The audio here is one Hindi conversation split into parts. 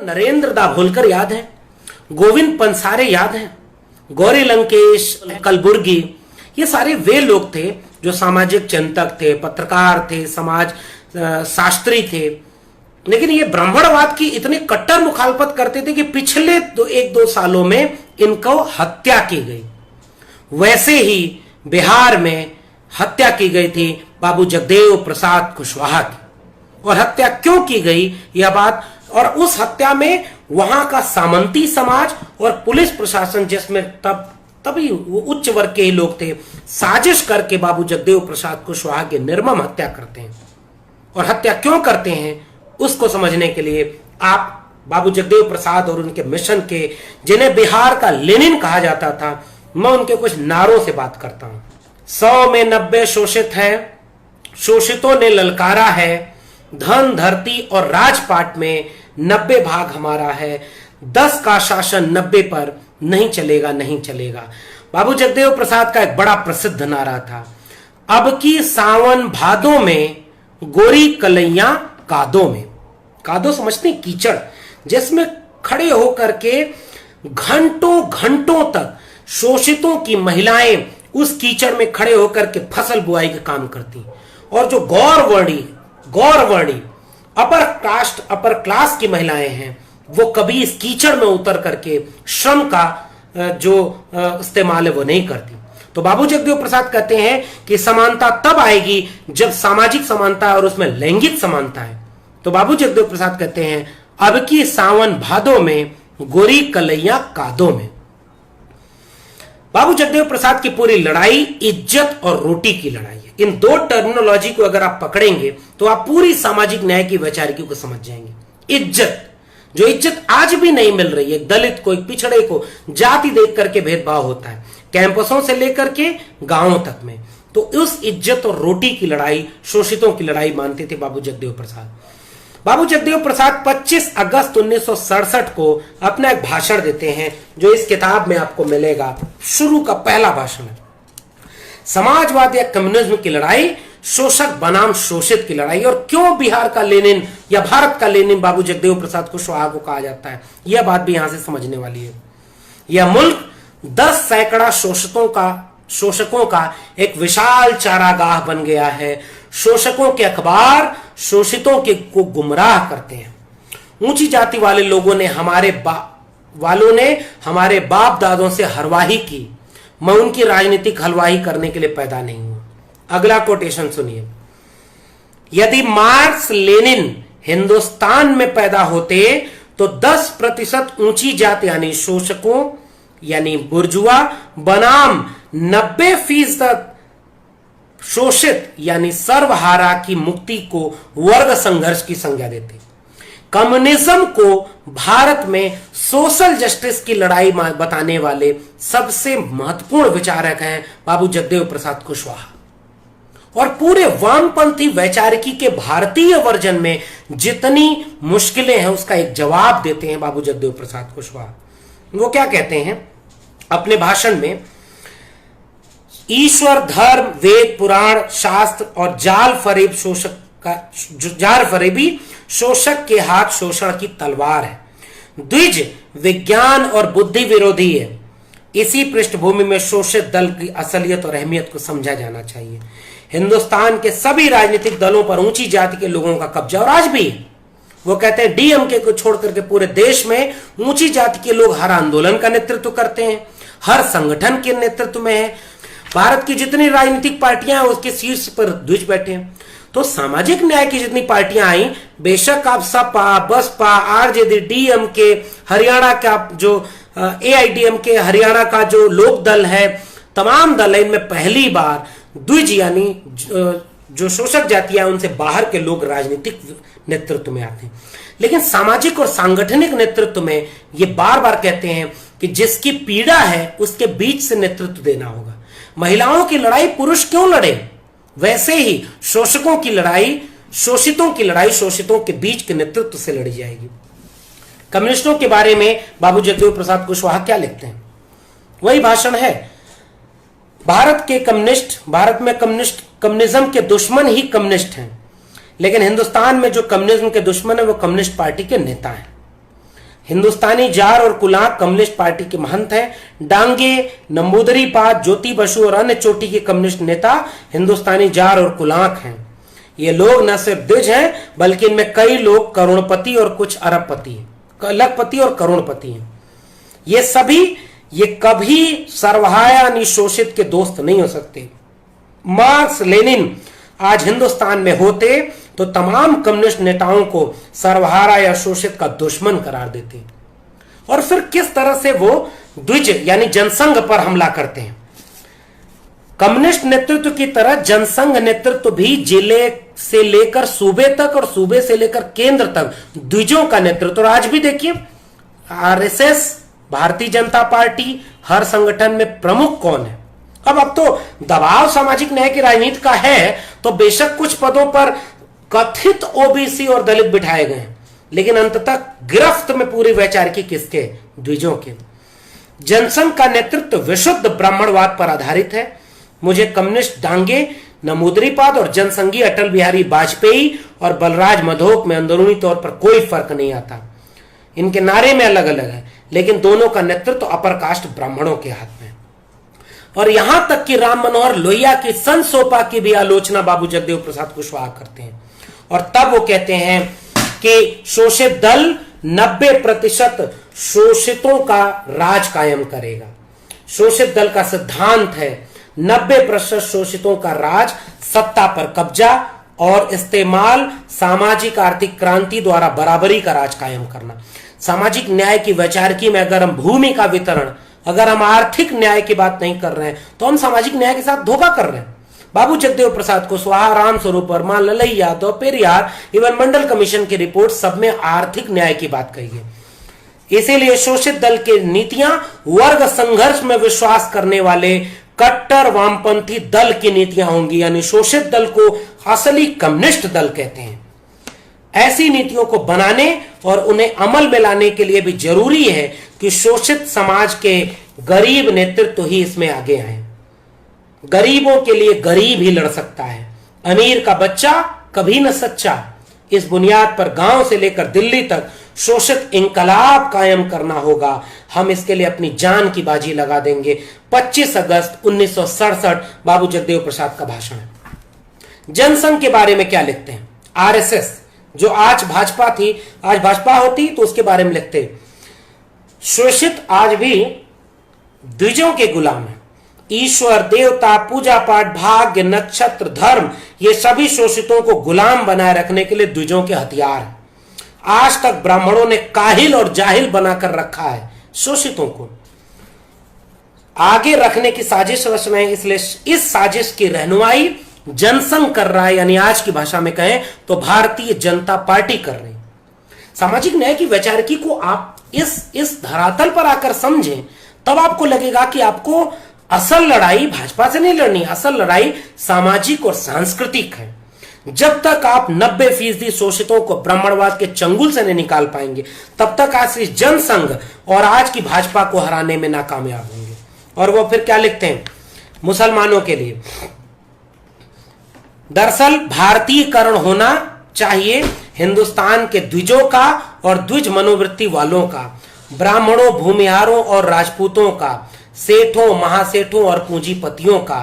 नरेंद्र दाभोलकर याद है, गोविंद पंसारे याद है, गौरी लंकेश, कलबुर्गी, ये सारे वे लोग थे जो सामाजिक चिंतक थे, पत्रकार थे, समाज शास्त्री थे। लेकिन ये ब्राह्मणवाद की इतनी कट्टर मुखालफत करते थे कि पिछले एक दो सालों में इनको हत्या की गई। वैसे ही बिहार में हत्या की गई थी बाबू जगदेव प्रसाद कुशवाहा की। और हत्या क्यों की गई यह बात, और उस हत्या में वहां का सामंती समाज और पुलिस प्रशासन, जिसमें तभी वो उच्च वर्ग के ही लोग थे, साजिश करके बाबू जगदेव प्रसाद कुशवाहा की निर्मम हत्या करते हैं। और हत्या क्यों करते हैं उसको समझने के लिए आप बाबू जगदेव प्रसाद और उनके मिशन के, जिन्हें बिहार का लेनिन कहा जाता था, मैं उनके कुछ नारों से बात करता हूं। 100 में 90 शोषित हैं, शोषितों ने ललकारा है, धन धरती और राजपाट में 90 भाग हमारा है, 10 का शासन 90 पर नहीं चलेगा, नहीं चलेगा। बाबू जगदेव प्रसाद का एक बड़ा प्रसिद्ध नारा था, अब की सावन भादों में गोरी कलैया कादों में। कादो समझते, कीचड़, जिसमें खड़े होकर के घंटों घंटों तक शोषितों की महिलाएं उस कीचड़ में खड़े होकर के फसल बुआई का काम करती। और जो गौरवर्णी अपर क्लास की महिलाएं हैं, वो कभी इस कीचड़ में उतर करके श्रम का जो इस्तेमाल है वो नहीं करती। तो बाबू जगदेव प्रसाद कहते हैं कि समानता तब आएगी जब सामाजिक समानता और उसमें लैंगिक समानता है। तो बाबू जगदेव प्रसाद कहते हैं, अब की सावन भादों में गोरी कलैया कादों में। बाबू जगदेव प्रसाद की पूरी लड़ाई इज्जत और रोटी की लड़ाई है। इन दो टर्मिनोलॉजी को अगर आप पकड़ेंगे तो आप पूरी सामाजिक न्याय की वैचारिकी को समझ जाएंगे। इज्जत, जो इज्जत आज भी नहीं मिल रही है, दलित को, एक पिछड़े को जाति देख करके भेदभाव होता है कैंपसों से लेकर के गांवों तक में, तो उस इज्जत और रोटी की लड़ाई, शोषितों की लड़ाई मानते थे बाबू जगदेव प्रसाद। बाबू जगदेव प्रसाद 25 अगस्त 1967 को अपना एक भाषण देते हैं जो इस किताब में आपको मिलेगा। शुरू का पहला भाषण है, समाजवाद या कम्युनिज्म की लड़ाई, शोषक बनाम शोषित की लड़ाई। और क्यों बिहार का लेनिन या भारत का लेनिन बाबू जगदेव प्रसाद कुशवाहा को कहा जाता है, यह बात भी यहां से समझने वाली है। यह मुल्क 10 सैकड़ा शोषकों का एक विशाल चारागाह बन गया है। शोषकों के अखबार शोषितों के को गुमराह करते हैं। ऊंची जाति वाले लोगों ने हमारे बाप दादों से हरवाही की। मैं उनकी राजनीतिक हलवाही करने के लिए पैदा नहीं हूं। अगला कोटेशन सुनिए, यदि मार्क्स लेनिन हिंदुस्तान में पैदा होते तो 10% ऊंची जाति यानी शोषकों यानी बुर्जुआ बनाम 90% शोषित यानी सर्वहारा की मुक्ति को वर्ग संघर्ष की संज्ञा देते। कम्युनिज्म को भारत में सोशल जस्टिस की लड़ाई बताने वाले सबसे महत्वपूर्ण विचारक हैं बाबू जगदेव प्रसाद कुशवाहा। और पूरे वामपंथी वैचारिकी के भारतीय वर्जन में जितनी मुश्किलें हैं उसका एक जवाब देते हैं बाबू जगदेव प्रसाद कुशवाहा। वो क्या कहते हैं अपने भाषण में, ईश्वर, धर्म, वेद, पुराण, शास्त्र और जाल फरेबी शोषक के हाथ शोषण की तलवार है। द्विज विज्ञान और बुद्धि विरोधी है। इसी पृष्ठभूमि में शोषित दल की असलियत और अहमियत को समझा जाना चाहिए। हिंदुस्तान के सभी राजनीतिक दलों पर ऊंची जाति के लोगों का कब्जा और आज भी है। वो कहते हैं डीएमके को छोड़कर के पूरे देश में ऊंची जाति के लोग हर आंदोलन का नेतृत्व करते हैं, हर संगठन के नेतृत्व में है। भारत की जितनी राजनीतिक पार्टियां हैं उसके शीर्ष पर द्विज बैठे हैं। तो सामाजिक न्याय की जितनी पार्टियां आई, बेशक आप सपा, बसपा, आरजेडी, डीएमके, हरियाणा का जो एआईडीएमके, हरियाणा का जो लोक दल है, तमाम दल है, इनमें पहली बार द्विज यानी जो शोषक जातियां उनसे बाहर के लोग राजनीतिक नेतृत्व में आते हैं। लेकिन सामाजिक और सांगठनिक नेतृत्व में ये बार बार कहते हैं कि जिसकी पीड़ा है उसके बीच से नेतृत्व देना होगा। महिलाओं की लड़ाई पुरुष क्यों लड़े, वैसे ही शोषकों की लड़ाई, शोषितों की लड़ाई शोषितों के बीच के नेतृत्व से लड़ी जाएगी। कम्युनिस्टों के बारे में बाबू जगदेव प्रसाद कुशवाहा क्या लिखते हैं, वही भाषण है। भारत में कम्युनिज्म के दुश्मन ही कम्युनिस्ट हैं, लेकिन हिंदुस्तान में जो कम्युनिज्म के दुश्मन है वो कम्युनिस्ट पार्टी के नेता हैं। हिंदुस्तानी जार और कुलाक कम्युनिस्ट पार्टी के महंत हैं। डांगे, नंबूदरीपाद, ज्योति बसु और अन्य चोटी के कम्युनिस्ट नेता हिंदुस्तानी जार और कुलाक हैं। ये लोग न सिर्फ द्विज हैं बल्कि इनमें कई लोग करोड़पति और कुछ अरबपति, लखपति और करोड़पति हैं। ये कभी सर्वहारा निशोषित के दोस्त नहीं हो सकते। मार्क्स लेनिन आज हिंदुस्तान में होते तो तमाम कम्युनिस्ट नेताओं को सर्वहारा या शोषित का दुश्मन करार देते। और फिर किस तरह से वो द्विज यानी जनसंघ पर हमला करते हैं। कम्युनिस्ट नेतृत्व की तरह जनसंघ नेतृत्व भी जिले से लेकर सूबे तक और सूबे से लेकर केंद्र तक द्विजों का नेतृत्व। और आज भी देखिए आरएसएस, भारतीय जनता पार्टी, हर संगठन में प्रमुख कौन है। अब तो दबाव सामाजिक न्याय की राजनीति का है तो बेशक कुछ पदों पर कथित ओबीसी और दलित बिठाए गए हैं, लेकिन अंततः गिरफ्त में पूरी वैचारिकी किसके? द्विजों के। जनसंघ का नेतृत्व विशुद्ध ब्राह्मणवाद पर आधारित है। मुझे कम्युनिस्ट डांगे, नमूदरीपाद और जनसंघी अटल बिहारी वाजपेयी और बलराज मधोक में अंदरूनी तौर पर कोई फर्क नहीं आता। इनके नारे में अलग अलग है, लेकिन दोनों का नेतृत्व अपर कास्ट ब्राह्मणों के हाथ में। और यहां तक कि राम मनोहर लोहिया की संसोपा की भी आलोचना बाबू जगदेव प्रसाद कुशवाहा करते हैं। और तब वो कहते हैं कि शोषित दल 90% शोषितों का राज कायम करेगा। शोषित दल का सिद्धांत है 90% शोषितों का राज, सत्ता पर कब्जा और इस्तेमाल, सामाजिक आर्थिक क्रांति द्वारा बराबरी का राज कायम करना। सामाजिक न्याय की वैचारिकी में अगर हम भूमि का वितरण, अगर हम आर्थिक न्याय की बात नहीं कर रहे हैं तो हम सामाजिक न्याय के साथ धोखा कर रहे हैं। बाबू जगदेव प्रसाद कुशवाहा, राम स्वरूप वर्मा, ललई यादव, पेरियार, इवन मंडल कमीशन की रिपोर्ट सब में आर्थिक न्याय की बात कही है। इसीलिए शोषित दल की नीतियां वर्ग संघर्ष में विश्वास करने वाले कट्टर वामपंथी दल की नीतियां होंगी, यानी शोषित दल को असली कम्युनिस्ट दल कहते हैं। ऐसी नीतियों को बनाने और उन्हें अमल में लाने के लिए भी जरूरी है कि शोषित समाज के गरीब नेतृत्व ही इसमें आगे आए। गरीबों के लिए गरीब ही लड़ सकता है, अमीर का बच्चा कभी न सच्चा। इस बुनियाद पर गांव से लेकर दिल्ली तक शोषित इंकलाब कायम करना होगा। हम इसके लिए अपनी जान की बाजी लगा देंगे। 25 अगस्त 1967 बाबू जगदेव प्रसाद का भाषण है। जनसंघ के बारे में क्या लिखते हैं? आरएसएस जो आज भाजपा थी, आज भाजपा होती तो उसके बारे में लिखते, शोषित आज भी द्विजों के गुलाम है। ईश्वर, देवता, पूजा पाठ, भाग्य, नक्षत्र, धर्म, ये सभी शोषितों को गुलाम बनाए रखने के लिए द्विजों के हथियार हैं। आज तक ब्राह्मणों ने काहिल और जाहिल बनाकर रखा है शोषितों को, आगे रखने की साजिश रच रहे हैं। इसलिए इस साजिश की रहनुमाई जनसंघ कर रहा है, यानी आज की भाषा में कहें तो भारतीय जनता पार्टी कर रही है। सामाजिक न्याय की वैचारिकी को आप इस धरातल पर आकर समझें, तब आपको लगेगा कि आपको असल लड़ाई भाजपा से नहीं लड़नी, असल लड़ाई सामाजिक और सांस्कृतिक है। जब तक आप 90% शोषितों को ब्राह्मणवाद के चंगुल से नहीं निकाल पाएंगे, तब तक आज इस जनसंघ और आज की भाजपा को हराने में नाकामयाब होंगे। और वो फिर क्या लिखते हैं मुसलमानों के लिए? दरअसल भारतीयकरण होना चाहिए हिंदुस्तान के द्विजों का और द्विज मनोवृत्ति वालों का, ब्राह्मणों, भूमिहारों और राजपूतों का, सेठों, महासेठों और पूंजीपतियों का,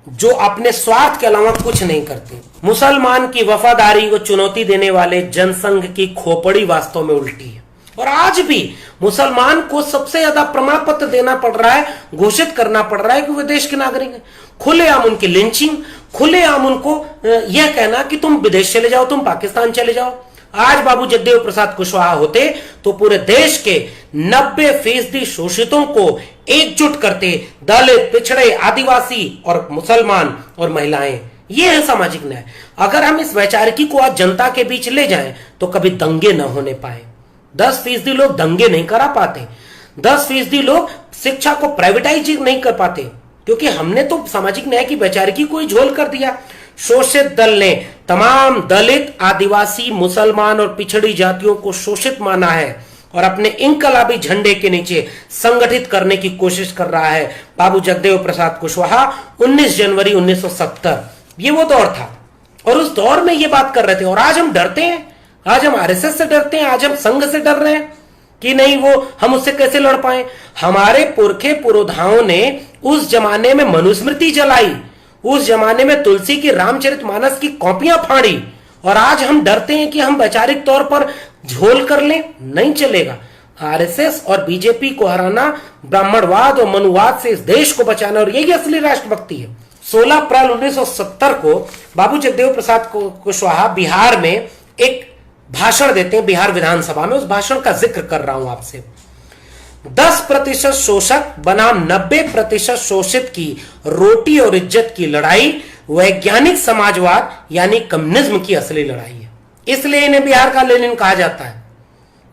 जो अपने स्वार्थ के अलावा कुछ नहीं करते। मुसलमान की वफादारी को चुनौती देने वाले जनसंघ की खोपड़ी वास्तव में उल्टी है। और आज भी मुसलमान को सबसे ज्यादा प्रमाण पत्र देना पड़ रहा है, घोषित करना पड़ रहा है कि वे देश के नागरिक हैं। खुलेआम उनकी लिंचिंग, खुलेआम उनको यह कहना कि तुम विदेश चले जाओ, तुम पाकिस्तान चले जाओ। आज बाबू जगदेव प्रसाद कुशवाहा होते तो पूरे देश के 90% शोषितों को एकजुट करते, दलित, पिछड़े, आदिवासी और मुसलमान और महिलाएं। ये है सामाजिक न्याय। अगर हम इस वैचारिकी को आज जनता के बीच ले जाएं तो कभी दंगे न होने पाए। 10% लोग दंगे नहीं करा पाते, 10% लोग शिक्षा को प्राइवेटाइज नहीं कर पाते, क्योंकि हमने तो सामाजिक न्याय की वैचारिकी को ही झोल कर दिया। शोषित दल ने तमाम दलित, आदिवासी, मुसलमान और पिछड़ी जातियों को शोषित माना है और अपने इंकलाबी झंडे के नीचे संगठित करने की कोशिश कर रहा है। बाबू जगदेव प्रसाद कुशवाहा 19 जनवरी 1970, ये वो दौर था और उस दौर में ये बात कर रहे थे। और आज हम डरते हैं, आज हम आरएसएस से डरते हैं, आज हम संघ से डर रहे हैं कि नहीं वो हम उससे कैसे लड़ पाए। हमारे पुरखे पुरोधाओं ने उस जमाने में मनुस्मृति जलाई, उस जमाने में तुलसी की रामचरितमानस की कॉपियां फाड़ी, और आज हम डरते हैं कि हम वैचारिक तौर पर झोल कर लें। नहीं चलेगा। आरएसएस और बीजेपी को हराना, ब्राह्मणवाद और मनुवाद से इस देश को बचाना, और यही असली राष्ट्रभक्ति है। 16 अप्रैल 1970 को बाबू जगदेव प्रसाद कुशवाहा बिहार में एक भाषण देते हैं, बिहार विधानसभा में। उस भाषण का जिक्र कर रहा हूं आपसे। 10% शोषक बनाम 90% शोषित की रोटी और इज्जत की लड़ाई वैज्ञानिक समाजवाद यानी कम्युनिज्म की असली लड़ाई है। इसलिए इन्हें बिहार का लेनिन कहा जाता है।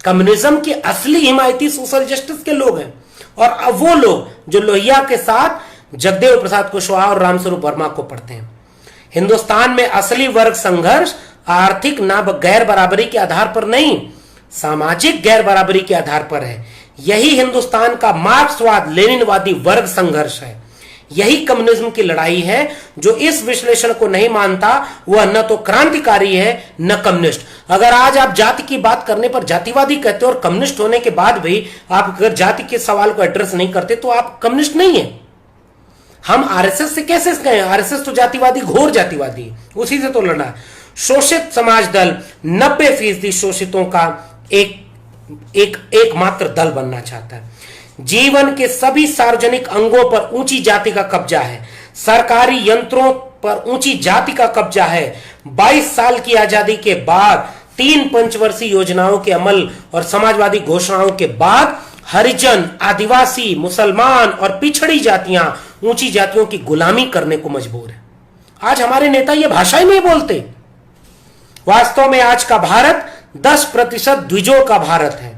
कम्युनिज्म के असली हिमायती सोशल जस्टिस के लोग हैं, और अब वो लोग जो लोहिया के साथ जगदेव प्रसाद कुशवाहा और रामस्वरूप वर्मा को पढ़ते हैं। हिंदुस्तान में असली वर्ग संघर्ष आर्थिक ना गैर बराबरी के आधार पर नहीं, सामाजिक गैर बराबरी के आधार पर है। यही हिंदुस्तान का मार्क्सवाद लेनिनवादी वर्ग संघर्ष है। यही कम्युनिज्म की लड़ाई है। जो इस विश्लेषण को नहीं मानता वह न तो क्रांतिकारी है न कम्युनिस्ट। अगर आज आप जाति की बात करने पर जातिवादी कहते हो और कम्युनिस्ट होने के बाद भी आप अगर जाति के सवाल को एड्रेस नहीं करते तो आप कम्युनिस्ट नहीं है। हम आरएसएस से कैसे कहें? आरएसएस तो जातिवादी, घोर जातिवादी, उसी से तो लड़ना है। शोषित समाज दल 90% शोषितों का एकमात्र दल बनना चाहता है। जीवन के सभी सार्वजनिक अंगों पर ऊंची जाति का कब्जा है। सरकारी यंत्रों पर ऊंची जाति का कब्जा है। 22 साल की आजादी के बाद 3 पंचवर्षीय योजनाओं के अमल और समाजवादी घोषणाओं के बाद हरिजन, आदिवासी, मुसलमान और पिछड़ी जातियां ऊंची जातियों की गुलामी करने को मजबूर है। आज हमारे नेता ये भाषा ही नहीं बोलते। वास्तव में आज का भारत 10% द्विजों का भारत है।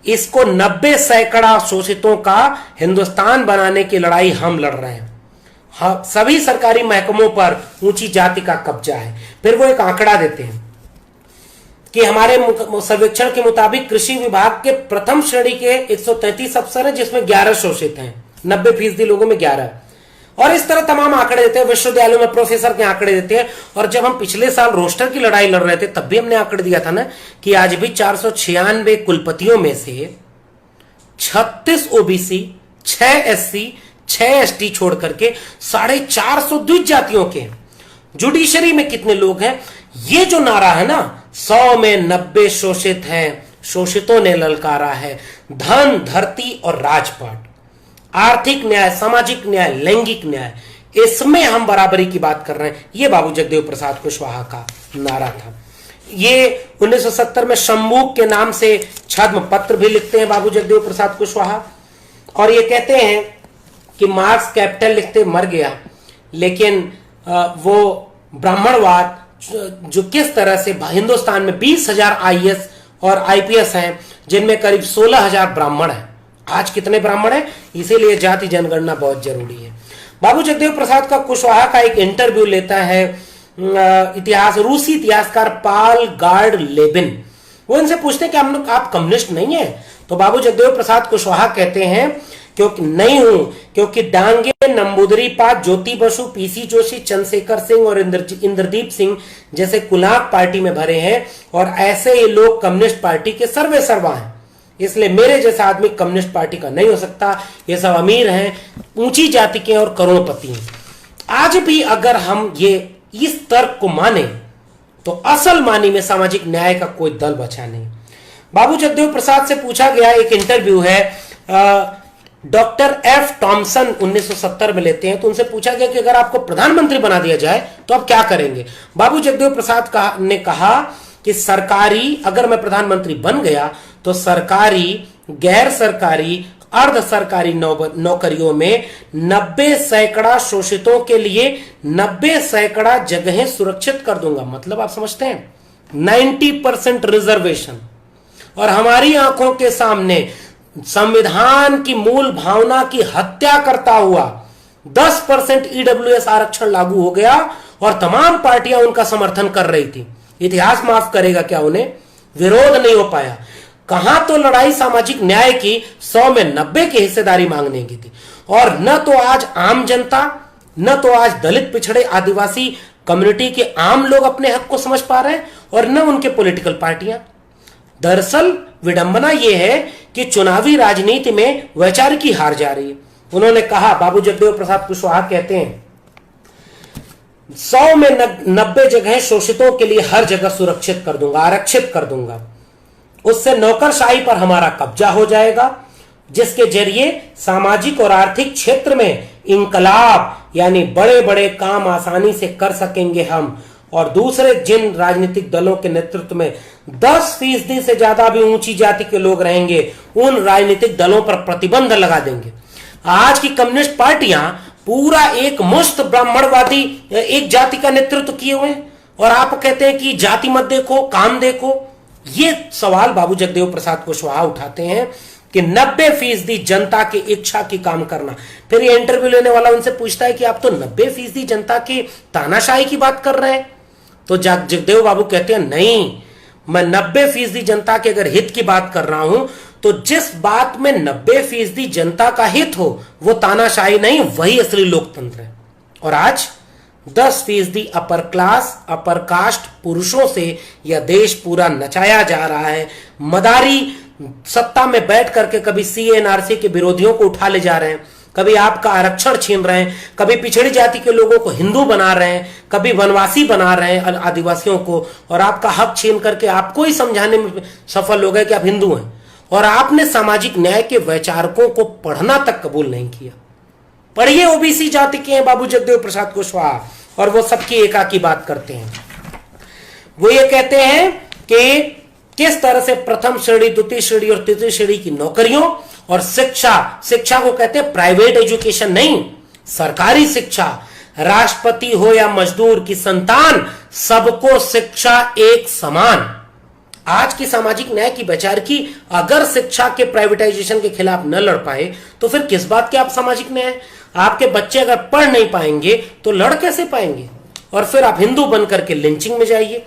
इसको 90% शोषितों का हिंदुस्तान बनाने की लड़ाई हम लड़ रहे हैं। सभी सरकारी महकमों पर ऊंची जाति का कब्जा है। फिर वो एक आंकड़ा देते हैं कि हमारे सर्वेक्षण के मुताबिक कृषि विभाग के प्रथम श्रेणी के 133 अफसर हैं, जिसमें 11 शोषित हैं। 90% लोगों में 11, और इस तरह तमाम आंकड़े देते हैं। विश्वविद्यालयों में प्रोफेसर के आंकड़े देते हैं। और जब हम पिछले साल रोस्टर की लड़ाई लड़ रहे थे तब भी हमने आंकड़े दिया था ना कि आज भी 496 कुलपतियों में से 36 ओबीसी, 6 एससी, 6 एसटी छोड़ करके 450 द्विज जातियों के। जुडिशरी में कितने लोग हैं? ये जो नारा है ना, 100 में 90 शोषित हैं, शोषितों ने ललकारा है धन, धरती और राजपाट। आर्थिक न्याय, सामाजिक न्याय, लैंगिक न्याय, इसमें हम बराबरी की बात कर रहे हैं। यह बाबू जगदेव प्रसाद कुशवाहा का नारा था। ये 1970 में शंभूक के नाम से छद्म पत्र भी लिखते हैं बाबू जगदेव प्रसाद कुशवाहा, और ये कहते हैं कि मार्क्स कैपिटल लिखते मर गया, लेकिन वो ब्राह्मणवाद जो किस तरह से हिंदुस्तान में 20,000 आईएएस और आईपीएस हैं, जिनमें करीब 16,000 ब्राह्मण हैं। आज कितने ब्राह्मण हैं? इसीलिए जाति जनगणना बहुत जरूरी है। बाबू जगदेव प्रसाद का कुशवाहा का एक इंटरव्यू लेता है रूसी इतिहासकार पाल गार्ड लेबिन। वो इनसे पूछते हैं कि आप कम्युनिस्ट नहीं है? तो बाबू जगदेव प्रसाद कुशवाहा कहते हैं क्योंकि नहीं हूं, क्योंकि डांगे, नंबूदरी पाद, ज्योति बसु, पीसी जोशी, चंद्रशेखर सिंह और इंद्रदीप सिंह जैसे कुलाक पार्टी में भरे हैं, और ऐसे ये लोग कम्युनिस्ट पार्टी के सर्वे सर्वा हैं। इसलिए मेरे जैसा आदमी कम्युनिस्ट पार्टी का नहीं हो सकता। ये सब अमीर हैं, ऊंची जाति के और करोड़पति हैं। आज भी अगर हम ये इस तर्क को माने तो असल मानी में सामाजिक न्याय का कोई दल बचा नहीं। बाबू जगदेव प्रसाद से पूछा गया, एक इंटरव्यू है डॉक्टर एफ टॉमसन 1970 में लेते हैं, तो उनसे पूछा गया कि अगर आपको प्रधानमंत्री बना दिया जाए तो आप क्या करेंगे? बाबू जगदेव प्रसाद ने कहा कि सरकारी, अगर मैं प्रधानमंत्री बन गया तो सरकारी, गैर सरकारी, अर्ध सरकारी नौकरियों में 90% शोषितों के लिए 90% जगहें सुरक्षित कर दूंगा। मतलब आप समझते हैं 90% रिजर्वेशन। और हमारी आंखों के सामने संविधान की मूल भावना की हत्या करता हुआ 10% ईडब्ल्यूएस आरक्षण लागू हो गया, और तमाम पार्टियां उनका समर्थन कर रही थी। इतिहास माफ करेगा क्या उन्हें? विरोध नहीं हो पाया। कहां तो लड़ाई सामाजिक न्याय की 100 में 90 की हिस्सेदारी मांगने की थी, और न तो आज आम जनता, न तो आज दलित, पिछड़े, आदिवासी कम्युनिटी के आम लोग अपने हक को समझ पा रहे हैं और न उनके पॉलिटिकल पार्टियां। दरअसल विडंबना यह है कि चुनावी राजनीति में वैचारिक हार जा रही है। उन्होंने कहा, बाबू जगदेव प्रसाद कुशवाहा कहते हैं, 100 में 90 जगह शोषितों के लिए हर जगह सुरक्षित कर दूंगा, आरक्षित कर दूंगा। उससे नौकरशाही पर हमारा कब्जा हो जाएगा, जिसके जरिए सामाजिक और आर्थिक क्षेत्र में इंकलाब यानी बड़े बड़े काम आसानी से कर सकेंगे हम। और दूसरे जिन राजनीतिक दलों के नेतृत्व में 10% से ज्यादा भी ऊंची जाति के लोग रहेंगे, उन राजनीतिक दलों पर प्रतिबंध लगा देंगे। आज की कम्युनिस्ट पार्टियां पूरा एक मुश्त ब्राह्मणवादी एक जाति का नेतृत्व किए हुए हैं और आप कहते हैं कि जाति मत देखो, काम देखो। ये सवाल बाबू जगदेव प्रसाद कुशवाहा उठाते हैं कि 90% जनता की इच्छा की काम करना। फिर ये इंटरव्यू लेने वाला उनसे पूछता है कि आप तो 90% जनता की तानाशाही की बात कर रहे हैं। तो जगदेव बाबू कहते हैं, नहीं, मैं 90% जनता के अगर हित की बात कर रहा हूं तो जिस बात में 90% जनता का हित हो वो तानाशाही नहीं, वही असली लोकतंत्र है। और आज 10% अपर क्लास, अपर कास्ट पुरुषों से यह देश पूरा नचाया जा रहा है। मदारी सत्ता में बैठ करके कभी CNRC के विरोधियों को उठा ले जा रहे हैं, कभी आपका आरक्षण छीन रहे हैं, कभी पिछड़ी जाति के लोगों को हिंदू बना रहे हैं, कभी वनवासी बना रहे हैं आदिवासियों को, और आपका हक छीन करके आपको ही समझाने में सफल हो गए कि आप हिंदू हैं। और आपने सामाजिक न्याय के वैचारकों को पढ़ना तक कबूल नहीं किया। पढ़िए, OBC जाति के हैं बाबू जगदेव प्रसाद कुशवाहा और वो सबकी एका की बात करते हैं। वो ये कहते हैं कि किस तरह से प्रथम श्रेणी, द्वितीय श्रेणी और तृतीय श्रेणी की नौकरियों और शिक्षा को कहते हैं प्राइवेट एजुकेशन नहीं, सरकारी शिक्षा, राष्ट्रपति हो या मजदूर की संतान, सबको शिक्षा एक समान। आज की सामाजिक न्याय की वैचारिकी अगर शिक्षा के प्राइवेटाइजेशन के खिलाफ न लड़ पाए तो फिर किस बात के आप सामाजिक न्याय? आपके बच्चे अगर पढ़ नहीं पाएंगे तो लड़ कैसे पाएंगे? और फिर आप हिंदू बनकर के लिंचिंग में जाइए।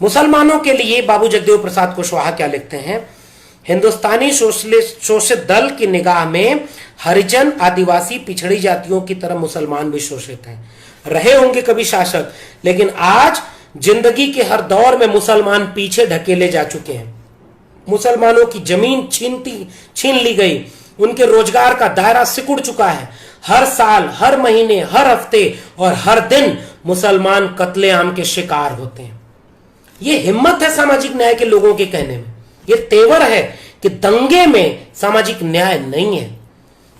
मुसलमानों के लिए बाबू जगदेव प्रसाद कुशवाहा क्या लिखते हैं? हिंदुस्तानी शोषित दल की निगाह में हरिजन, आदिवासी, पिछड़ी जातियों की तरह मुसलमान भी शोषित हैं। रहे होंगे कभी शासक, लेकिन आज जिंदगी के हर दौर में मुसलमान पीछे ढकेले जा चुके हैं। मुसलमानों की जमीन छीन ली गई, उनके रोजगार का दायरा सिकुड़ चुका है। हर साल, हर महीने, हर हफ्ते और हर दिन मुसलमान कत्लेआम के शिकार होते हैं। ये हिम्मत है सामाजिक न्याय के लोगों के कहने में, ये तेवर है कि दंगे में सामाजिक न्याय नहीं है।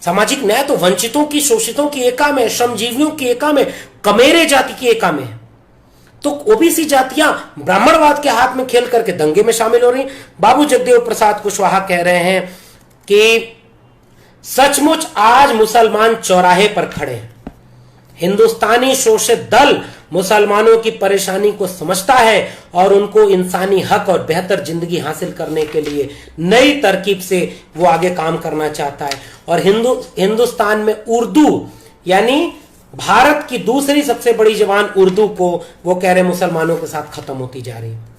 सामाजिक न्याय तो वंचितों की, शोषितों की एका में, श्रमजीवियों की एका में, कमेरे जाति की एका में है। तो OBC जातियां ब्राह्मणवाद के हाथ में खेल करके दंगे में शामिल हो रही। बाबू जगदेव प्रसाद कुशवाहा कह रहे हैं कि सचमुच आज मुसलमान चौराहे पर खड़े हैं। हिंदुस्तानी शोषित दल मुसलमानों की परेशानी को समझता है और उनको इंसानी हक और बेहतर जिंदगी हासिल करने के लिए नई तरकीब से वो आगे काम करना चाहता है। और हिंदुस्तान में उर्दू यानी भारत की दूसरी सबसे बड़ी जबान उर्दू को वो कह रहे मुसलमानों के साथ खत्म होती जा रही है।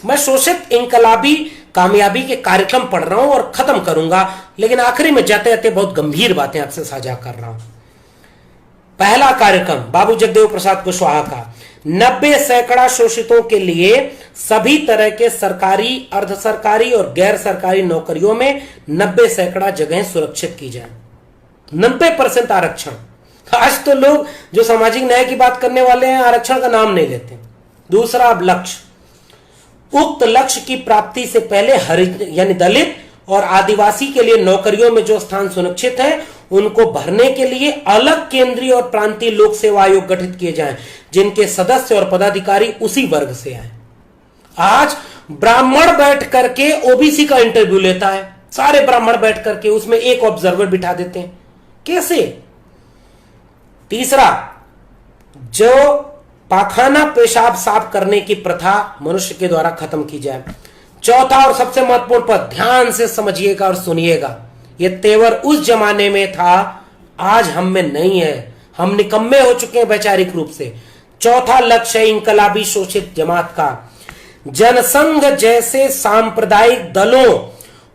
मैं शोषित इंकलाबी कामयाबी के कार्यक्रम पढ़ रहा हूं और खत्म करूंगा, लेकिन आखिरी में जाते जाते बहुत गंभीर बातें आपसे साझा कर रहा हूं। पहला कार्यक्रम बाबू जगदेव प्रसाद कुशवाहा का 90% शोषितों के लिए सभी तरह के सरकारी, अर्ध सरकारी और गैर सरकारी नौकरियों में 90% जगह सुरक्षित की जाए। 90% आरक्षण। आज तो लोग जो सामाजिक न्याय की बात करने वाले हैं आरक्षण का नाम नहीं लेते। दूसरा, अब लक्ष्य, उक्त लक्ष्य की प्राप्ति से पहले यानी दलित और आदिवासी के लिए नौकरियों में जो स्थान सुनिश्चित है उनको भरने के लिए अलग केंद्रीय और प्रांतीय लोक सेवा आयोग गठित किए जाएं, जिनके सदस्य और पदाधिकारी उसी वर्ग से आए। आज ब्राह्मण बैठ करके OBC का इंटरव्यू लेता है, सारे ब्राह्मण बैठ करके उसमें एक ऑब्जर्वर बिठा देते हैं। कैसे? तीसरा, जो पाखाना पेशाब साफ करने की प्रथा मनुष्य के द्वारा खत्म की जाए। चौथा और सबसे महत्वपूर्ण पद, ध्यान से समझिएगा और सुनिएगा, यह तेवर उस जमाने में था, आज हम में नहीं है। हम निकम्मे हो चुके हैं वैचारिक रूप से। चौथा लक्ष्य है इंकलाबी शोषित जमात का जनसंघ जैसे सांप्रदायिक दलों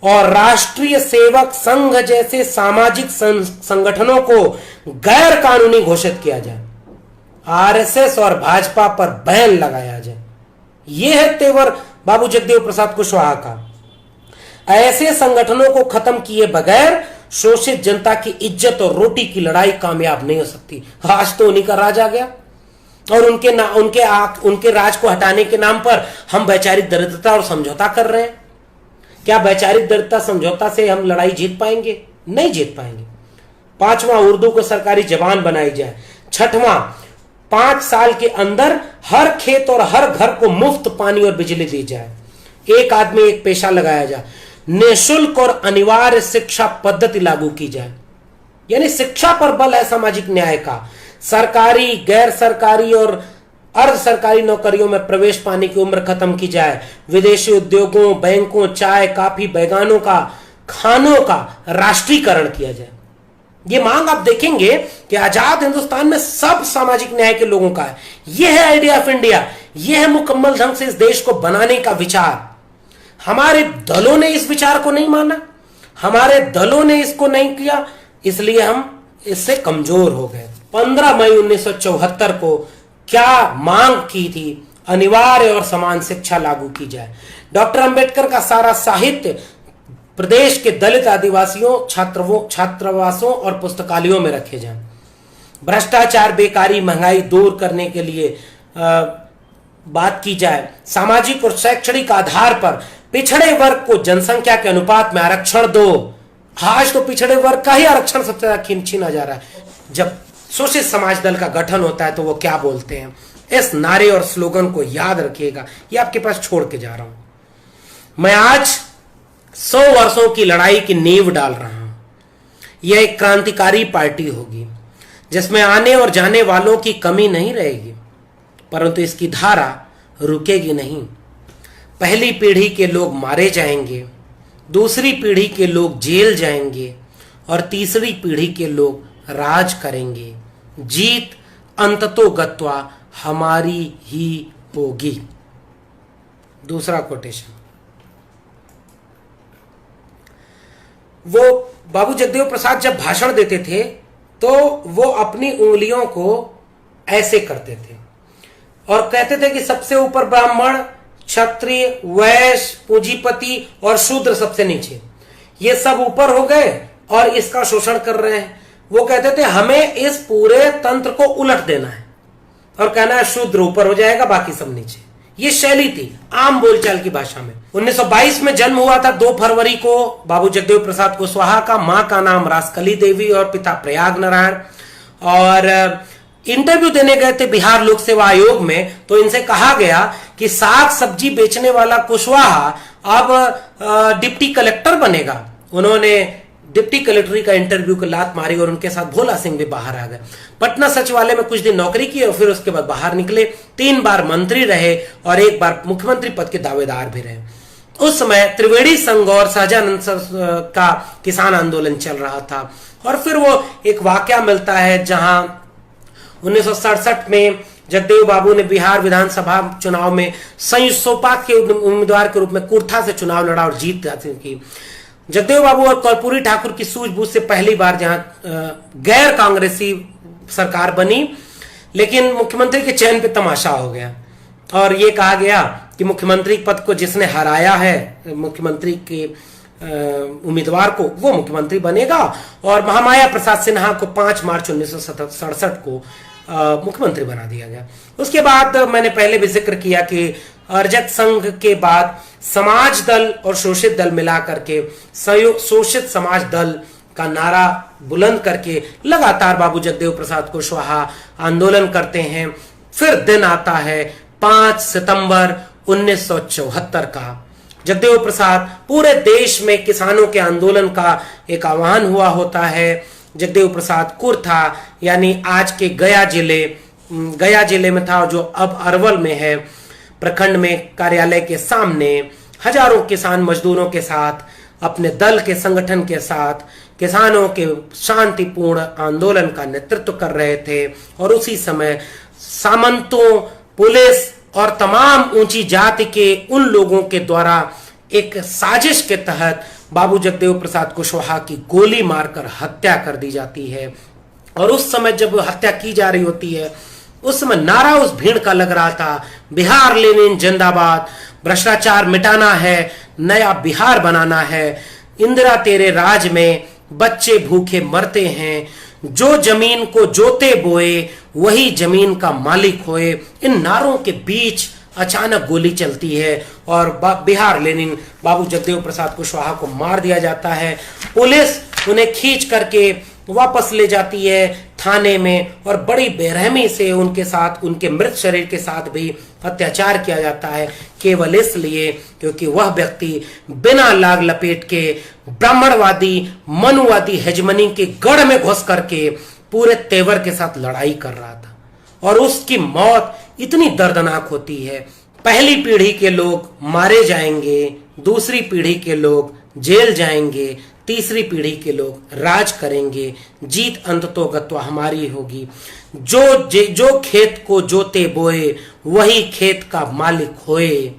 और राष्ट्रीय सेवक संघ जैसे सामाजिक संगठनों को गैर कानूनी घोषित किया जाए। आरएसएस और भाजपा पर बैन लगाया जाए। यह है तेवर बाबू जगदेव प्रसाद कुशवाहा का। ऐसे संगठनों को खत्म किए बगैर शोषित जनता की इज्जत और रोटी की लड़ाई कामयाब नहीं हो सकती। आज तो उन्हीं का राज आ गया और उनके राज को हटाने के नाम पर हम वैचारिक दरिद्रता और समझौता कर रहे हैं। क्या वैचारिक दरिद्रता समझौता से हम लड़ाई जीत पाएंगे? नहीं जीत पाएंगे। 5वां, उर्दू को सरकारी जबान बनाई जाए। 6वां, 5 साल के अंदर हर खेत और हर घर को मुफ्त पानी और बिजली दी जाए। एक आदमी एक पेशा लगाया जाए। निःशुल्क और अनिवार्य शिक्षा पद्धति लागू की जाए। यानी शिक्षा पर बल है सामाजिक न्याय का। सरकारी, गैर सरकारी और अर्ध सरकारी नौकरियों में प्रवेश पाने की उम्र खत्म की जाए। विदेशी उद्योगों, बैंकों, चाय, काफी, बैगानों का, खानों का राष्ट्रीयकरण किया जाए। ये मांग आप देखेंगे कि आजाद हिंदुस्तान में सब सामाजिक न्याय के लोगों का है। यह है आइडिया ऑफ इंडिया। यह है मुकम्मल ढंग से इस देश को बनाने का विचार। हमारे दलों ने इस विचार को नहीं माना, हमारे दलों ने इसको नहीं किया, इसलिए हम इससे कमजोर हो गए। 15 मई 1974 को क्या मांग की थी? अनिवार्य और समान शिक्षा लागू की जाए। डॉक्टर अंबेडकर का सारा साहित्य प्रदेश के दलित, आदिवासियों, छात्रावासों और पुस्तकालयों में रखे जाएं। भ्रष्टाचार, बेकारी, महंगाई दूर करने के लिए बात की जाए। सामाजिक और शैक्षणिक आधार पर पिछड़े वर्ग को जनसंख्या के अनुपात में आरक्षण दो। आज तो पिछड़े वर्ग का ही आरक्षण सबसे ज्यादा छीना जा रहा है। जब शोषित समाज दल का गठन होता है तो वो क्या बोलते हैं? इस नारे और स्लोगन को याद रखिएगा। ये आपके पास छोड़ के जा रहा हूं। मैं आज 100 वर्षों की लड़ाई की नींव डाल रहा हूं। यह एक क्रांतिकारी पार्टी होगी जिसमें आने और जाने वालों की कमी नहीं रहेगी, परंतु इसकी धारा रुकेगी नहीं। पहली पीढ़ी के लोग मारे जाएंगे, दूसरी पीढ़ी के लोग जेल जाएंगे और तीसरी पीढ़ी के लोग राज करेंगे। जीत अंततो गत्वा हमारी ही होगी। दूसरा कोटेशन, वो बाबू जगदेव प्रसाद जब भाषण देते थे तो वो अपनी उंगलियों को ऐसे करते थे और कहते थे कि सबसे ऊपर ब्राह्मण, क्षत्रिय, वैश्य, पूंजीपति और शूद्र सबसे नीचे। ये सब ऊपर हो गए और इसका शोषण कर रहे हैं। वो कहते थे हमें इस पूरे तंत्र को उलट देना है और कहना है शूद्र ऊपर हो जाएगा, बाकी सब नीचे। ये शैली थी आम बोलचाल की भाषा में। 1922 में जन्म हुआ था 2 फरवरी को बाबू जगदेव प्रसाद कुशवाहा का। मां का नाम रासकली देवी और पिता प्रयाग नारायण। और इंटरव्यू देने गए थे बिहार लोक सेवा आयोग में, तो इनसे कहा गया कि साग सब्जी बेचने वाला कुशवाहा अब डिप्टी कलेक्टर बनेगा। उन्होंने डिप्टी कलेक्टरी का इंटरव्यू को लात मारी और उनके साथ भोला सिंह भी बाहर आ गए। पटना सचिवालय में कुछ दिन नौकरी की और फिर उसके बाद बाहर निकले। 3 बार मंत्री रहे और 1 बार मुख्यमंत्री पद के दावेदार भी रहे। उस समय त्रिवेणी संघ और सहजानंद का किसान आंदोलन चल रहा था। और फिर वो एक वाकया मिलता है जहां 1967 में जगदेव बाबू ने बिहार विधानसभा चुनाव में संयुक्त सोपात के उम्मीदवार के रूप में कुर्था से चुनाव लड़ा और जीत हासिल की। जगदेव बाबू और कर्पूरी ठाकुर की सूझबूझ से पहली बार जहां गैर कांग्रेसी सरकार बनी, लेकिन मुख्यमंत्री के चयन पे तमाशा हो गया और ये कहा गया कि मुख्यमंत्री पद को जिसने हराया है, मुख्यमंत्री के उम्मीदवार को, वो मुख्यमंत्री बनेगा। और महामाया प्रसाद सिन्हा को 5 मार्च 1967 को मुख्यमंत्री बना दिया गया। उसके बाद मैंने पहले भी जिक्र किया कि अर्जक संघ के बाद समाज दल और शोषित दल मिलाकर के शोषित समाज दल का नारा बुलंद करके लगातार बाबू जगदेव प्रसाद कुशवाहा आंदोलन करते हैं। फिर दिन आता है 5 सितंबर 1974 का। जगदेव प्रसाद पूरे देश में किसानों के आंदोलन का एक आह्वान हुआ होता है। जगदेव प्रसाद कुर्था यानी आज के गया जिले में था, जो अब अरवल में है, प्रखंड में कार्यालय के सामने हजारों किसान मजदूरों के साथ, अपने दल के संगठन के साथ किसानों के शांतिपूर्ण आंदोलन का नेतृत्व कर रहे थे। और उसी समय सामंतों, पुलिस और तमाम ऊंची जाति के उन लोगों के द्वारा एक साजिश के तहत बाबू जगदेव प्रसाद कुशवाहा की गोली मारकर हत्या कर दी जाती है। और उस समय जब हत्या की जा रही होती है उस समय नारा उस भीड़ का लग रहा था, बिहार लेनिन जिंदाबाद, भ्रष्टाचार मिटाना है, नया बिहार बनाना है, इंदिरा तेरे राज में बच्चे भूखे मरते हैं, जो जमीन को जोते बोए वही जमीन का मालिक होए। इन नारों के बीच अचानक गोली चलती है और बिहार लेनिन बाबू जगदेव प्रसाद कुशवाहा को मार दिया जाता है। पुलिस उन्हें खींच करके वापस ले जाती है थाने में और बड़ी बेरहमी से उनके साथ, उनके मृत शरीर के साथ भी अत्याचार किया जाता है, केवल इसलिए क्योंकि वह व्यक्ति बिना लाग लपेट के ब्राह्मणवादी मनुवादी हेजमनी के गढ़ में घुस करके पूरे तेवर के साथ लड़ाई कर रहा था। और उसकी मौत इतनी दर्दनाक होती है, पहली पीढ़ी के लोग मारे जाएंगे, दूसरी पीढ़ी के लोग जेल जाएंगे, तीसरी पीढ़ी के लोग राज करेंगे, जीत अंततोगत्वा हमारी होगी। जो खेत को जोते बोए वही खेत का मालिक होए।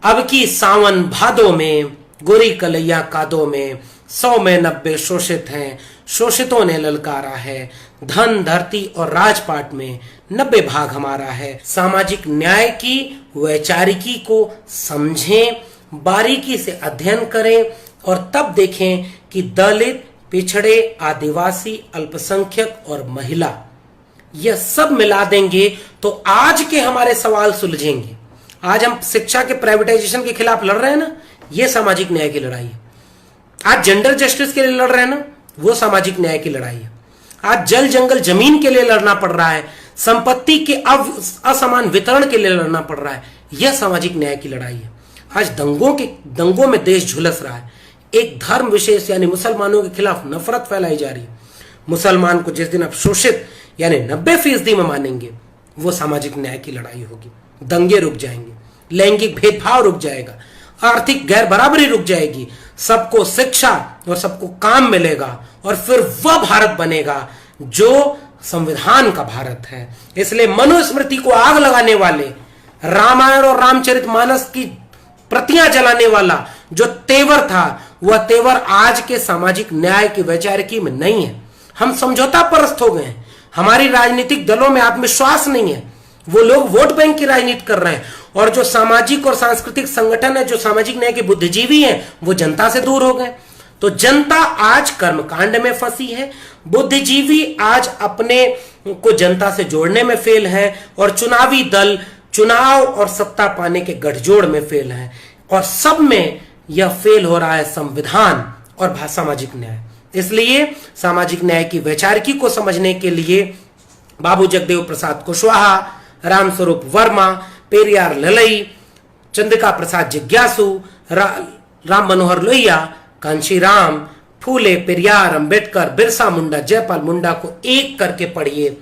अब की सावन भादों में गोरी कलैया कादों में 100 में 90 शोषित हैं, शोषितों ने ललकारा है, धन धरती और राजपाट में 90 भाग हमारा है। सामाजिक न्याय की वैचारिकी को समझें, बारीकी से अध्ययन करें और तब देखें कि दलित, पिछड़े, आदिवासी, अल्पसंख्यक और महिला यह सब मिला देंगे तो आज के हमारे सवाल सुलझेंगे। आज हम शिक्षा के प्राइवेटाइजेशन के खिलाफ लड़ रहे हैं ना, यह सामाजिक न्याय की लड़ाई है। आज जेंडर जस्टिस के लिए लड़ रहे हैं ना, वो सामाजिक न्याय की लड़ाई है। आज जल जंगल जमीन के लिए लड़ना पड़ रहा है, संपत्ति के असमान वितरण के लिए लड़ना पड़ रहा है, यह सामाजिक न्याय की लड़ाई है। आज दंगों में देश झुलस रहा है, एक धर्म विशेष यानी मुसलमानों के खिलाफ नफरत फैलाई जा रही है। मुसलमान को जिस दिन आप शोषित यानी 90% में मानेंगे, वो सामाजिक न्याय की लड़ाई होगी। दंगे रुक जाएंगे, लैंगिक भेदभाव रुक जाएगा, आर्थिक गैर बराबरी रुक जाएगी, सबको शिक्षा और सबको काम मिलेगा और फिर वह भारत बनेगा जो संविधान का भारत है। इसलिए मनुस्मृति को आग लगाने वाले, रामायण और रामचरितमानस की प्रतियां जलाने वाला जो तेवर था, वह तेवर आज के सामाजिक न्याय की वैचारिकी में नहीं है। हम समझौता परस्त हो गए हैं, हमारी राजनीतिक दलों में आत्मविश्वास नहीं है, वो लोग वोट बैंक की राजनीति कर रहे हैं और जो सामाजिक और सांस्कृतिक संगठन है, जो सामाजिक न्याय के बुद्धिजीवी हैं, वो जनता से दूर हो गए। तो जनता आज कर्मकांड में फंसी है, बुद्धिजीवी आज अपने को जनता से जोड़ने में फेल है और चुनावी दल चुनाव और सत्ता पाने के गठजोड़ में फेल है। और सब में यह फेल हो रहा है संविधान और सामाजिक न्याय। इसलिए सामाजिक न्याय की वैचारिकी को समझने के लिए बाबू जगदेव प्रसाद कुशवाहा, रामस्वरूप वर्मा, पेरियार ललई, चंद्रिका प्रसाद जिज्ञासु, राम मनोहर लोहिया, कांशीराम, फूले, पेरियार, अंबेडकर, बिरसा मुंडा, जयपाल मुंडा को एक करके पढ़िए।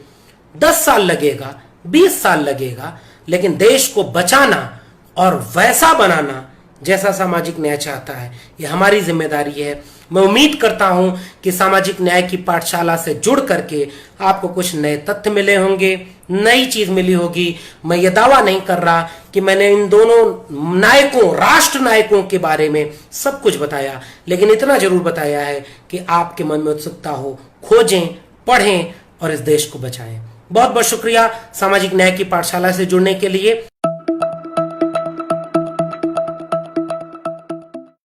10 साल लगेगा, 20 साल लगेगा, लेकिन देश को बचाना और वैसा बनाना जैसा सामाजिक न्याय चाहता है, यह हमारी जिम्मेदारी है। मैं उम्मीद करता हूं कि सामाजिक न्याय की पाठशाला से जुड़ करके आपको कुछ नए तथ्य मिले होंगे, नई चीज मिली होगी। मैं यह दावा नहीं कर रहा कि मैंने इन दोनों नायकों, राष्ट्र नायकों के बारे में सब कुछ बताया, लेकिन इतना जरूर बताया है कि आपके मन में उत्सुकता हो, खोजें, पढ़ें और इस देश को बचाएं। बहुत बहुत शुक्रिया सामाजिक न्याय की पाठशाला से जुड़ने के लिए।